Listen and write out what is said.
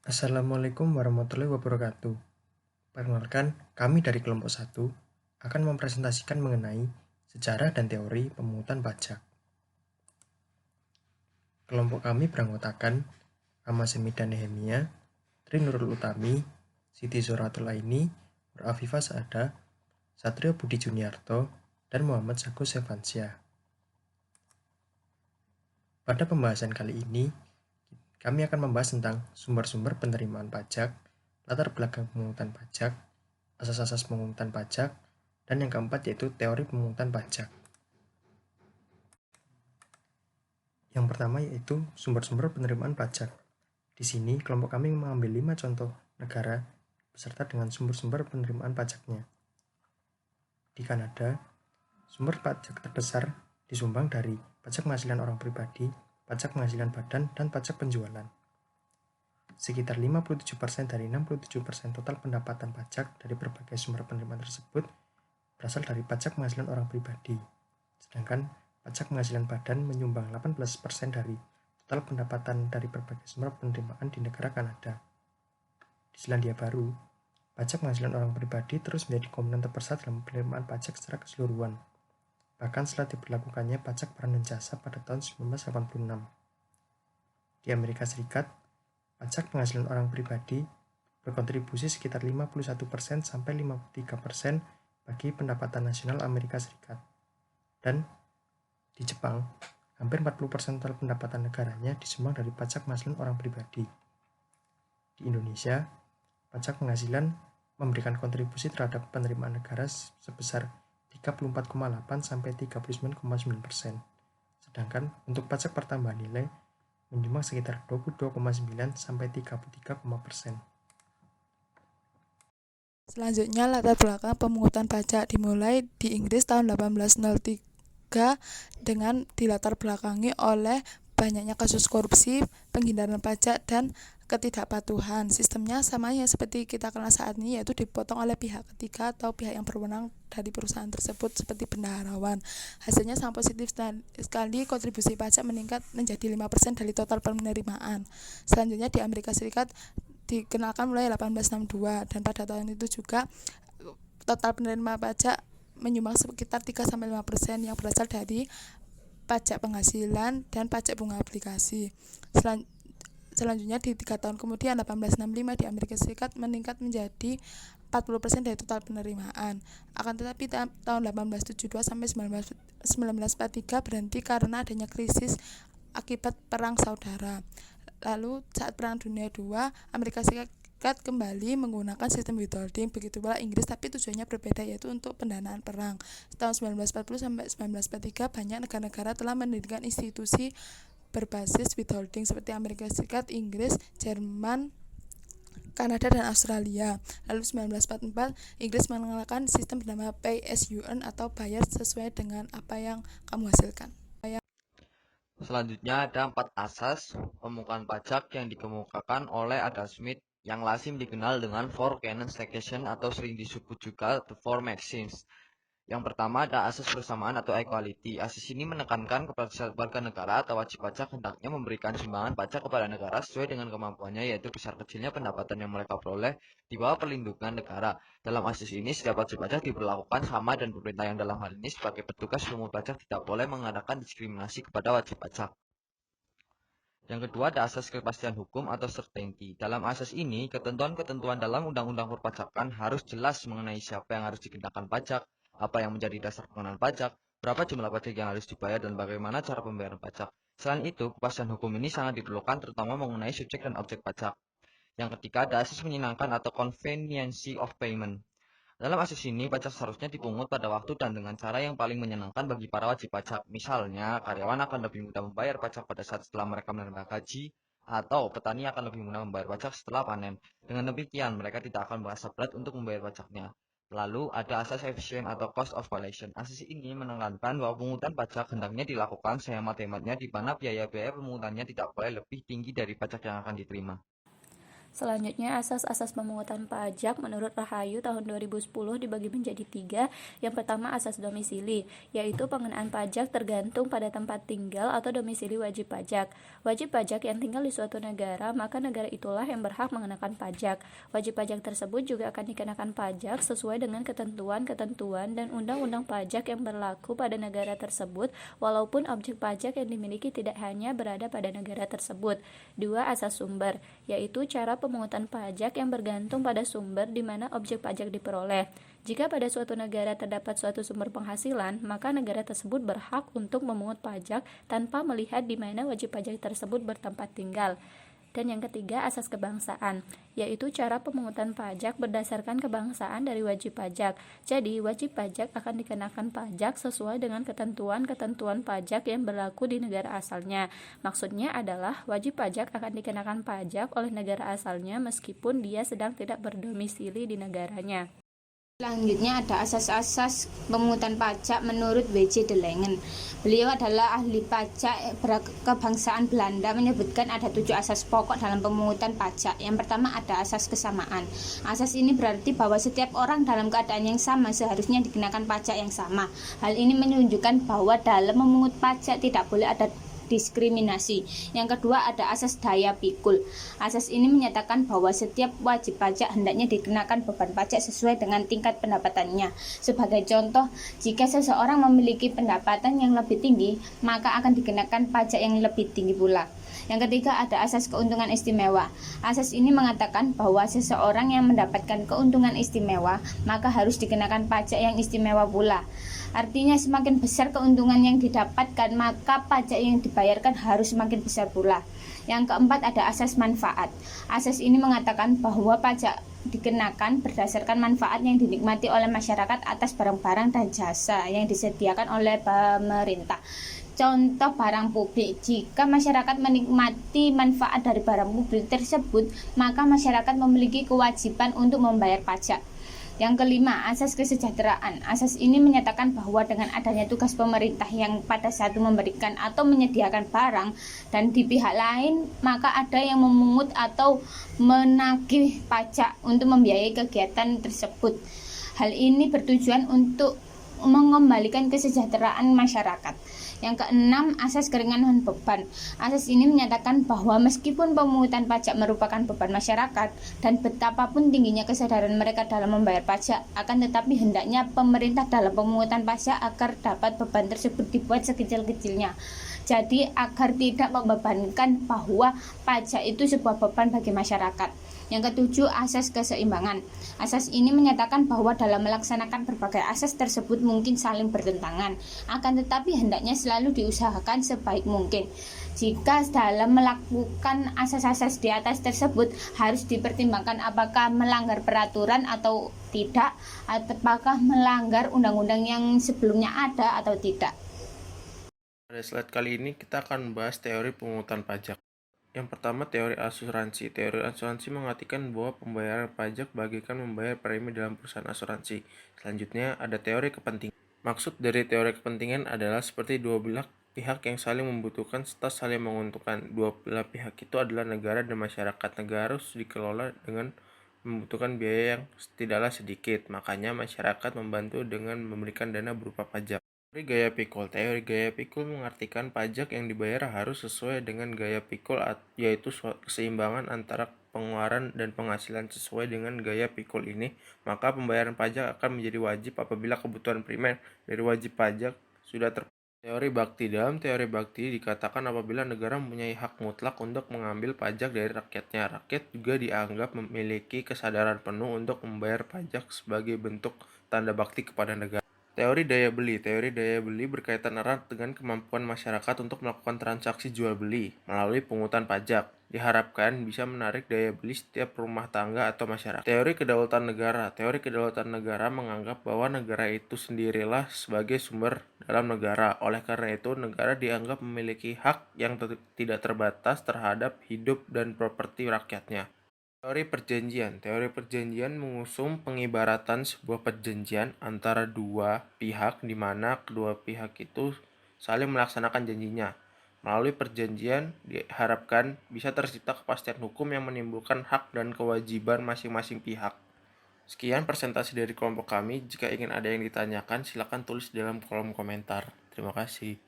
Assalamualaikum warahmatullahi wabarakatuh. Perkenalkan, kami dari kelompok 1 akan mempresentasikan mengenai sejarah dan teori pemungutan pajak. Kelompok kami beranggotakan Ahmad Semida Nehemia, Tri Nurul Utami, Siti Zoratul Aini, Nur Afifah Saada, Satrio Budi Juniarto, dan Muhammad Sagus Sefansyah. Pada pembahasan kali ini, kami akan membahas tentang sumber-sumber penerimaan pajak, latar belakang pemungutan pajak, asas-asas pemungutan pajak, dan yang keempat yaitu teori pemungutan pajak. Yang pertama yaitu sumber-sumber penerimaan pajak. Di sini kelompok kami mengambil 5 contoh negara beserta dengan sumber-sumber penerimaan pajaknya. Di Kanada, sumber pajak terbesar disumbang dari pajak penghasilan orang pribadi, pajak penghasilan badan, dan pajak penjualan. Sekitar 57% dari 67% total pendapatan pajak dari berbagai sumber penerimaan tersebut berasal dari pajak penghasilan orang pribadi. Sedangkan pajak penghasilan badan menyumbang 18% dari total pendapatan dari berbagai sumber penerimaan di negara Kanada. Di Selandia Baru, pajak penghasilan orang pribadi terus menjadi komponen terbesar dalam penerimaan pajak secara keseluruhan, bahkan setelah diberlakukannya pajak barang dan jasa pada tahun 1986. Di Amerika Serikat, pajak penghasilan orang pribadi berkontribusi sekitar 51% sampai 53% bagi pendapatan nasional Amerika Serikat. Dan di Jepang, hampir 40% total pendapatan negaranya disumbang dari pajak penghasilan orang pribadi. Di Indonesia, pajak penghasilan memberikan kontribusi terhadap penerimaan negara sebesar 34,8 sampai 39,9%. Sedangkan untuk pajak pertambahan nilai menyumbang sekitar 22,9 sampai 33,%. Selanjutnya, latar belakang pemungutan pajak dimulai di Inggris tahun 1803 dengan dilatar belakangi oleh banyaknya kasus korupsi, penghindaran pajak, dan ketidakpatuhan. Sistemnya sama ya seperti kita kenal saat ini, yaitu dipotong oleh pihak ketiga atau pihak yang berwenang dari perusahaan tersebut seperti bendaharawan. Hasilnya sangat positif sekali, kontribusi pajak meningkat menjadi 5% dari total penerimaan. Selanjutnya di Amerika Serikat dikenalkan mulai 1862 dan pada tahun itu juga total penerima pajak menyumbang sekitar 3-5% yang berasal dari pajak penghasilan dan pajak bunga aplikasi. Selanjutnya di 3 tahun kemudian 1865 di Amerika Serikat meningkat menjadi 40% dari total penerimaan. Akan tetapi tahun 1872 sampai 1943 berhenti karena adanya krisis akibat perang saudara. Lalu saat Perang Dunia II, Amerika Serikat kembali menggunakan sistem withholding, begitu pula Inggris, tapi tujuannya berbeda, yaitu untuk pendanaan perang. Tahun 1940 sampai 1943 banyak negara-negara telah mendirikan institusi berbasis withholding seperti Amerika Serikat, Inggris, Jerman, Kanada, dan Australia. Lalu 1944 Inggris mengenalkan sistem bernama pay as you earn atau bayar sesuai dengan apa yang kamu hasilkan. Selanjutnya ada 4 asas pemungutan pajak yang dikemukakan oleh Adam Smith yang lazim dikenal dengan Four Canons Taxation atau sering disebut juga The Four Maxims. Yang pertama ada asas persamaan atau equality. Asas ini menekankan kepada setiap warga negara atau wajib pajak hendaknya memberikan sumbangan pajak kepada negara sesuai dengan kemampuannya, yaitu besar kecilnya pendapatan yang mereka peroleh di bawah perlindungan negara. Dalam asas ini, setiap wajib pajak diberlakukan sama dan pemerintah yang dalam hal ini sebagai petugas pemungut pajak tidak boleh mengadakan diskriminasi kepada wajib pajak. Yang kedua ada asas kepastian hukum atau certainty. Dalam asas ini, ketentuan-ketentuan dalam undang-undang perpajakan harus jelas mengenai siapa yang harus dikenakan pajak, apa yang menjadi dasar pengenaan pajak, berapa jumlah pajak yang harus dibayar, dan bagaimana cara pembayaran pajak. Selain itu, kepastian hukum ini sangat diperlukan terutama mengenai subjek dan objek pajak. Yang ketiga ada asas menyenangkan atau conveniency of payment. Dalam asas ini, pajak seharusnya dipungut pada waktu dan dengan cara yang paling menyenangkan bagi para wajib pajak. Misalnya, karyawan akan lebih mudah membayar pajak pada saat setelah mereka menerima gaji, atau petani akan lebih mudah membayar pajak setelah panen. Dengan demikian, mereka tidak akan merasa berat untuk membayar pajaknya. Lalu, ada asas efisien atau cost of collection. Asas ini menekankan bahwa pemungutan pajak hendaknya dilakukan sehemat-hematnya di mana biaya-biaya pemungutannya tidak boleh lebih tinggi dari pajak yang akan diterima. Selanjutnya, asas-asas pemungutan pajak menurut Rahayu tahun 2010 dibagi menjadi 3. Yang pertama, asas domisili, yaitu pengenaan pajak tergantung pada tempat tinggal atau domisili wajib pajak. Wajib pajak yang tinggal di suatu negara, maka negara itulah yang berhak mengenakan pajak. Wajib pajak tersebut juga akan dikenakan pajak sesuai dengan ketentuan-ketentuan dan undang-undang pajak yang berlaku pada negara tersebut, walaupun objek pajak yang dimiliki tidak hanya berada pada negara tersebut. 2. Asas sumber, yaitu cara pemungutan pajak yang bergantung pada sumber di mana objek pajak diperoleh. Jika pada suatu negara terdapat suatu sumber penghasilan, maka negara tersebut berhak untuk memungut pajak tanpa melihat di mana wajib pajak tersebut bertempat tinggal. Dan yang ketiga, asas kebangsaan, yaitu cara pemungutan pajak berdasarkan kebangsaan dari wajib pajak. Jadi, wajib pajak akan dikenakan pajak sesuai dengan ketentuan-ketentuan pajak yang berlaku di negara asalnya. Maksudnya adalah wajib pajak akan dikenakan pajak oleh negara asalnya meskipun dia sedang tidak berdomisili di negaranya. Selanjutnya ada asas-asas pemungutan pajak menurut W.J. de Langen. Beliau adalah ahli pajak berkebangsaan Belanda, menyebutkan ada 7 asas pokok dalam pemungutan pajak. Yang pertama ada asas kesamaan. Asas ini berarti bahwa setiap orang dalam keadaan yang sama seharusnya dikenakan pajak yang sama. Hal ini menunjukkan bahwa dalam memungut pajak tidak boleh ada diskriminasi. Yang kedua ada asas daya pikul. Asas ini menyatakan bahwa setiap wajib pajak hendaknya dikenakan beban pajak sesuai dengan tingkat pendapatannya. Sebagai contoh, jika seseorang memiliki pendapatan yang lebih tinggi, maka akan dikenakan pajak yang lebih tinggi pula. Yang ketiga ada asas keuntungan istimewa. Asas ini mengatakan bahwa seseorang yang mendapatkan keuntungan istimewa, maka harus dikenakan pajak yang istimewa pula. Artinya semakin besar keuntungan yang didapatkan, maka pajak yang dibayarkan harus semakin besar pula. Yang keempat ada asas manfaat. Asas ini mengatakan bahwa pajak dikenakan berdasarkan manfaat yang dinikmati oleh masyarakat atas barang-barang dan jasa yang disediakan oleh pemerintah. Contoh barang publik, jika masyarakat menikmati manfaat dari barang publik tersebut, maka masyarakat memiliki kewajiban untuk membayar pajak. Yang kelima, asas kesejahteraan. Asas ini menyatakan bahwa dengan adanya tugas pemerintah yang pada satu memberikan atau menyediakan barang dan di pihak lain, maka ada yang memungut atau menagih pajak untuk membiayai kegiatan tersebut. Hal ini bertujuan untuk mengembalikan kesejahteraan masyarakat. Yang keenam, asas keringanan beban. Asas ini menyatakan bahwa meskipun pemungutan pajak merupakan beban masyarakat dan betapapun tingginya kesadaran mereka dalam membayar pajak, akan tetapi hendaknya pemerintah dalam pemungutan pajak agar dapat beban tersebut dibuat sekecil-kecilnya. Jadi agar tidak membebankan bahwa pajak itu sebuah beban bagi masyarakat. Yang ketujuh, asas keseimbangan. Asas ini menyatakan bahwa dalam melaksanakan berbagai asas tersebut mungkin saling bertentangan, akan tetapi hendaknya selalu diusahakan sebaik mungkin. Jika dalam melakukan asas-asas di atas tersebut harus dipertimbangkan apakah melanggar peraturan atau tidak, apakah melanggar undang-undang yang sebelumnya ada atau tidak. Pada slide kali ini kita akan membahas teori pemungutan pajak. Yang pertama, teori asuransi. Teori asuransi mengartikan bahwa pembayaran pajak bagaikan membayar premi dalam perusahaan asuransi. Selanjutnya, ada teori kepentingan. Maksud dari teori kepentingan adalah seperti dua belah pihak yang saling membutuhkan serta saling menguntungkan. Dua belah pihak itu adalah negara dan masyarakat. Negara harus dikelola dengan membutuhkan biaya yang tidaklah sedikit. Makanya masyarakat membantu dengan memberikan dana berupa pajak. Teori gaya pikul. Teori gaya pikul mengartikan pajak yang dibayar harus sesuai dengan gaya pikul, yaitu keseimbangan antara pengeluaran dan penghasilan. Sesuai dengan gaya pikul ini, maka pembayaran pajak akan menjadi wajib apabila kebutuhan primer dari wajib pajak sudah terpenuhi. Teori bakti. Dalam teori bakti dikatakan apabila negara mempunyai hak mutlak untuk mengambil pajak dari rakyatnya, rakyat juga dianggap memiliki kesadaran penuh untuk membayar pajak sebagai bentuk tanda bakti kepada negara. Teori daya beli. Teori daya beli berkaitan erat dengan kemampuan masyarakat untuk melakukan transaksi jual beli melalui pungutan pajak. Diharapkan bisa menarik daya beli setiap rumah tangga atau masyarakat. Teori kedaulatan negara. Teori kedaulatan negara menganggap bahwa negara itu sendirilah sebagai sumber dalam negara. Oleh karena itu, negara dianggap memiliki hak yang tidak terbatas terhadap hidup dan properti rakyatnya. Teori perjanjian. Teori perjanjian mengusung pengibaratan sebuah perjanjian antara dua pihak di mana kedua pihak itu saling melaksanakan janjinya. Melalui perjanjian diharapkan bisa tercipta kepastian hukum yang menimbulkan hak dan kewajiban masing-masing pihak. Sekian presentasi dari kelompok kami. Jika ingin ada yang ditanyakan, silakan tulis di dalam kolom komentar. Terima kasih.